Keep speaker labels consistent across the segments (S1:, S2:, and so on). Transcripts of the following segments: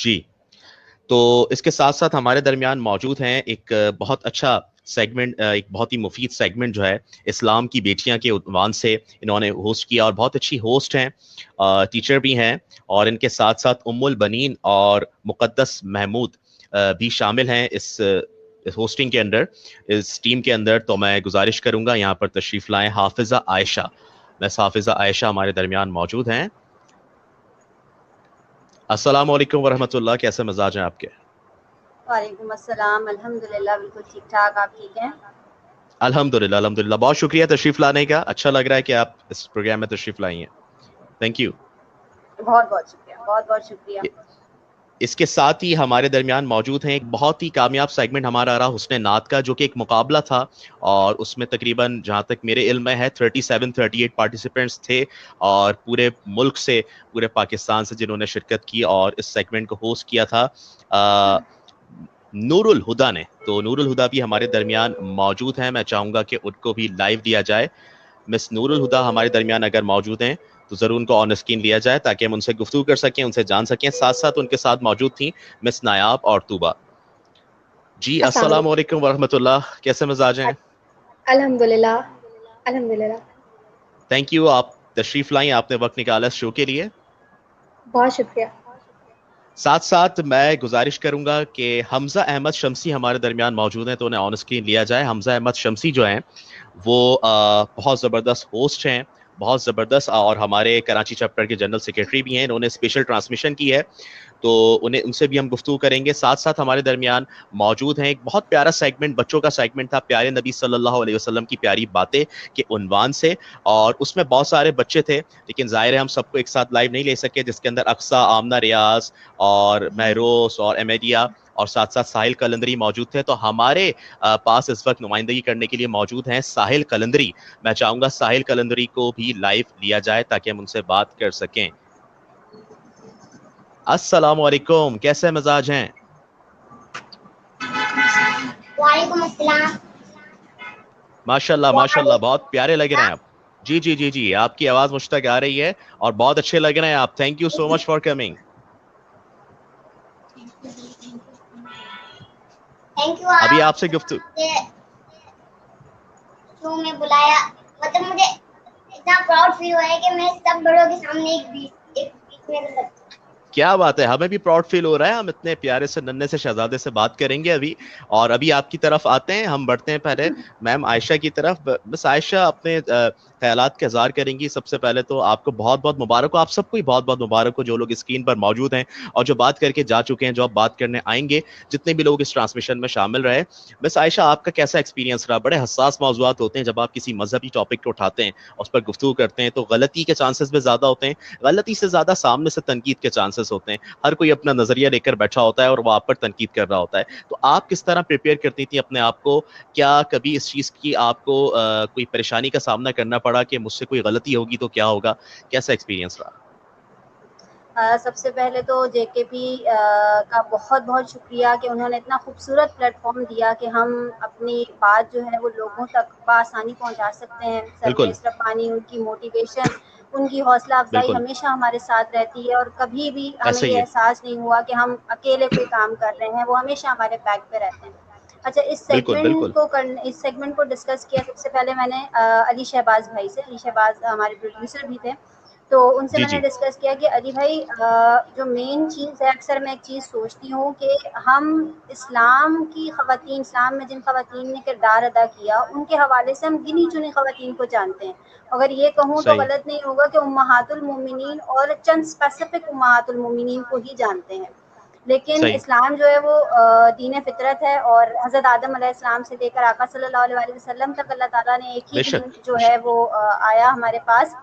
S1: جی، تو اس کے ساتھ ساتھ ہمارے درمیان موجود ہیں ایک بہت اچھا سیگمنٹ، ایک بہت ہی مفید سیگمنٹ جو ہے اسلام کی بیٹیاں کے عنوان سے انہوں نے ہوسٹ کیا، اور بہت اچھی ہوسٹ ہیں، ٹیچر بھی ہیں، اور ان کے ساتھ ساتھ ام البنین اور مقدس محمود بھی شامل ہیں اس ہوسٹنگ کے اندر، اس ٹیم کے اندر. تو میں گزارش کروں گا یہاں پر تشریف لائیں حافظہ عائشہ. بس حافظہ عائشہ ہمارے درمیان موجود ہیں. السلام علیکم ورحمۃ اللہ، کیسے مزاج ہیں آپ کے؟
S2: وعلیکم السلام، الحمدللہ بالکل ٹھیک ٹھاک. آپ ٹھیک ہیں؟
S1: الحمدللہ الحمدللہ، بہت شکریہ تشریف لانے کا. اچھا لگ رہا ہے کہ آپ اس پروگرام میں تشریف لائی ہیں. Thank you.
S2: بہت بہت شکریہ، بہت بہت شکریہ.
S1: اس کے ساتھ ہی ہمارے درمیان موجود ہیں ایک بہت ہی کامیاب سیگمنٹ ہمارا رہا حسن نعت کا، جو کہ ایک مقابلہ تھا، اور اس میں تقریباً جہاں تک میرے علم میں ہے 37-38 پارٹیسپینٹس تھے، اور پورے ملک سے، پورے پاکستان سے جنہوں نے شرکت کی اور اس سیگمنٹ کو ہوسٹ کیا تھا نور الہدا نے. تو نور الہدا بھی ہمارے درمیان موجود ہیں. میں چاہوں گا کہ ان کو بھی لائیو دیا جائے. مس نور الہدا ہمارے درمیان اگر موجود ہیں تو ضرور ان کو آن اسکرین لیا جائے تاکہ ہم ان سے گفتگو کر سکیں، ان سے جان سکیں. ساتھ ساتھ ان کے ساتھ موجود تھیں مس نایاب اور طوبہ. جی السلام علیکم ورحمۃ اللہ، کیسے مزاج ہیں؟
S3: الحمدللہ الحمدللہ.
S1: تھینک یو، آپ تشریف لائیں، آپ نے وقت نکالا اس شو کے لیے.
S3: بہت شکریہ.
S1: ساتھ ساتھ میں گزارش کروں گا کہ حمزہ احمد شمسی ہمارے درمیان موجود ہیں، تو انہیں آن اسکرین لیا جائے. حمزہ احمد شمسی جو ہیں وہ بہت زبردست ہوسٹ ہیں، بہت زبردست، اور ہمارے کراچی چیپٹر کے جنرل سیکرٹری بھی ہیں. انہوں نے اسپیشل ٹرانسمیشن کی ہے، تو ان سے بھی ہم گفتگو کریں گے. ساتھ ساتھ ہمارے درمیان موجود ہیں ایک بہت پیارا سیگمنٹ، بچوں کا سیگمنٹ تھا، پیارے نبی صلی اللہ علیہ وسلم کی پیاری باتیں کے عنوان سے، اور اس میں بہت سارے بچے تھے، لیکن ظاہر ہے ہم سب کو ایک ساتھ لائیو نہیں لے سکے، جس کے اندر اقصیٰ، آمنہ ریاض اور مہروس اور امیدیہ اور ساتھ ساتھ ساحل قلندری موجود تھے. تو ہمارے پاس اس وقت نمائندگی کرنے کے لیے موجود ہیں ساحل قلندری. میں چاہوں گا ساحل قلندری کو بھی لائیو لیا جائے تاکہ ہم ان سے بات کر سکیں. السلام علیکم، کیسے مزاج ہیں؟
S4: وعلیکم السلام.
S1: ماشاء اللہ بہت پیارے لگ رہے ہیں آپ. جی جی جی جی، آپ کی آواز مجھ تک آ رہی ہے اور بہت اچھے لگ رہے ہیں آپ. Thank you so much for coming.
S4: Thank you,
S1: ابھی
S4: آپ
S1: آپ سے گفتگو
S4: شو میں بلایا. مطلب مجھے اتنا پراؤڈ فیل ہو رہا ہے کہ میں سب بڑوں کے سامنے ایک بیچ میں رہ سکتی ہوں.
S1: کیا بات ہے، ہمیں بھی پراؤڈ فیل ہو رہا ہے. ہم اتنے پیارے سے ننھے سے شہزادے سے بات کریں گے ابھی، اور ابھی آپ کی طرف آتے ہیں. ہم بڑھتے ہیں پہلے میم عائشہ کی طرف. بس عائشہ اپنے خیالات کا اظہار کریں گی. سب سے پہلے تو آپ کو بہت بہت مبارک ہو، آپ سب کو ہی بہت بہت مبارک ہو جو لوگ اسکرین پر موجود ہیں اور جو بات کر کے جا چکے ہیں، جو اب بات کرنے آئیں گے، جتنے بھی لوگ اس ٹرانسمیشن میں شامل رہے. بس عائشہ، آپ کا کیسا ایکسپیرینس رہا؟ بڑے حساس موضوعات ہوتے ہیں جب آپ کسی مذہبی ٹاپک کو اٹھاتے ہیں اور اس پر گفتگو کرتے ہیں، تو غلطی کے چانسز بھی زیادہ ہوتے ہیں، غلطی سے زیادہ سامنے سے تنقید کے چانسز ہوتے ہیں. ہر کوئی اپنا نظریہ لے کر بیٹھا ہوتا ہے اور وہ آپ پر تنقید کر رہا ہوتا ہے. تو آپ کس طرح پریپیئر کرتی تھی اپنے آپ کو؟ کیا کبھی اس چیز کی آپ کو کوئی پریشانی کا سامنا کرنا پڑا کہ مجھ سے کوئی غلطی ہوگی تو کیا ہوگا؟ کیسا ایکسپیرینس رہا؟
S2: سب سے پہلے تو جے کے پی کا بہت بہت شکریہ کہ انہوں نے اتنا خوبصورت پلیٹ فارم دیا کہ ہم اپنی بات جو ہے وہ لوگوں تک بآسانی پہنچا سکتے ہیں.
S1: بالکل
S2: سرمیش ربانی، ان کی موٹیویشن، ان کی حوصلہ افزائی
S1: بالکل،
S2: ہمیشہ ہمارے ساتھ رہتی ہے، اور کبھی بھی ہمیں
S1: ایسے ہی
S2: یہ
S1: ہے.
S2: احساس نہیں ہوا کہ ہم اکیلے کوئی کام کر رہے ہیں. وہ ہمیشہ ہمارے بیک پہ رہتے ہیں. اچھا، اس
S1: بالکل بالکل
S2: سیگمنٹ کو ڈسکس کیا سب سے پہلے میں نے علی شہباز بھائی سے. علی شہباز ہمارے پروڈیوسر بھی تھے، تو ان سے
S1: جی
S2: میں نے
S1: جی
S2: ڈسکس کیا کہ علی بھائی، جو مین چیز ہے، اکثر میں ایک چیز سوچتی ہوں کہ ہم اسلام کی خواتین، اسلام میں جن خواتین نے کردار ادا کیا، ان کے حوالے سے ہم گنی چنی خواتین کو جانتے ہیں. اگر یہ کہوں تو
S1: صحیح،
S2: غلط نہیں ہوگا کہ امہات المومنین اور چند اسپیسیفک امہات المومنین کو ہی جانتے ہیں. لیکن
S1: صحیح،
S2: اسلام جو ہے وہ دین فطرت ہے، اور حضرت آدم علیہ السلام سے لے کر آقا صلی اللہ علیہ وسلم تک اللہ تعالیٰ نے ایک ہی
S1: بے
S2: دین
S1: شک
S2: جو
S1: بے
S2: ہے
S1: شک.
S2: وہ آیا ہمارے پاس.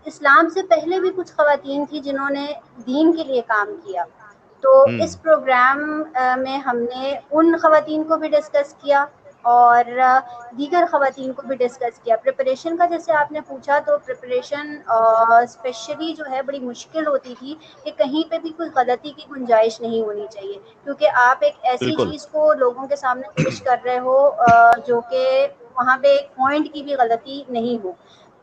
S2: اسلام سے پہلے بھی کچھ خواتین تھی جنہوں نے دین کے لیے کام کیا. تو اس پروگرام میں ہم نے ان خواتین کو بھی ڈسکس کیا اور دیگر خواتین کو بھی ڈسکس کیا. پریپریشن کا جیسے آپ نے پوچھا، تو پریپریشن اسپیشلی جو ہے بڑی مشکل ہوتی تھی کہ کہیں پہ بھی کوئی غلطی کی گنجائش نہیں ہونی چاہیے، کیونکہ آپ ایک ایسی
S1: بالکل
S2: چیز کو لوگوں کے سامنے پیش کر رہے ہو جو کہ وہاں پہ ایک پوائنٹ کی بھی غلطی نہیں ہو.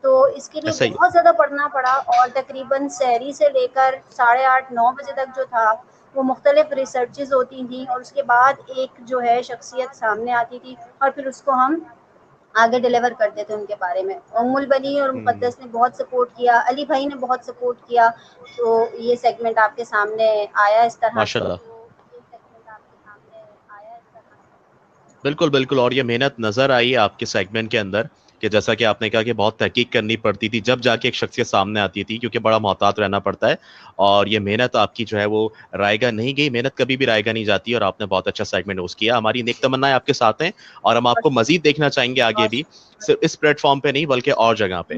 S2: تو اس کے لیے بہت زیادہ پڑھنا پڑا، اور تقریباً سحری سے لے کر 8:30-9 بجے تک جو تھا وہ مختلف ریسرچز ہوتی تھیں، اور اس کے بعد ایک جو ہے شخصیت سامنے آتی تھی اور پھر اس کو ہم آگے ڈیلیور کرتے تھے ان کے بارے میں. ام البنی اور مقدس نے بہت سپورٹ کیا، علی بھائی نے بہت سپورٹ کیا، تو یہ سیگمنٹ آپ کے سامنے آیا اس طرح سے.
S1: بالکل بالکل. اور یہ محنت نظر آئی آپ کے سیگمنٹ کے اندر کہ جیسا کہ آپ نے کہا کہ بہت تحقیق کرنی پڑتی تھی جب جا کے ایک شخصیت سامنے آتی تھی، کیونکہ بڑا محتاط رہنا پڑتا ہے، اور یہ محنت آپ کی جو ہے وہ رائے گاہ نہیں گئی. محنت کبھی بھی رائے گاہ نہیں جاتی، اور آپ نے بہت اچھا سیگمنٹ ہوسٹ کیا. ہماری نیک تمنائیں آپ کے ساتھ ہیں، اور ہم آپ کو مزید دیکھنا چاہیں گے آگے بھی، صرف اس پلیٹ فارم پہ نہیں بلکہ اور جگہ پہ.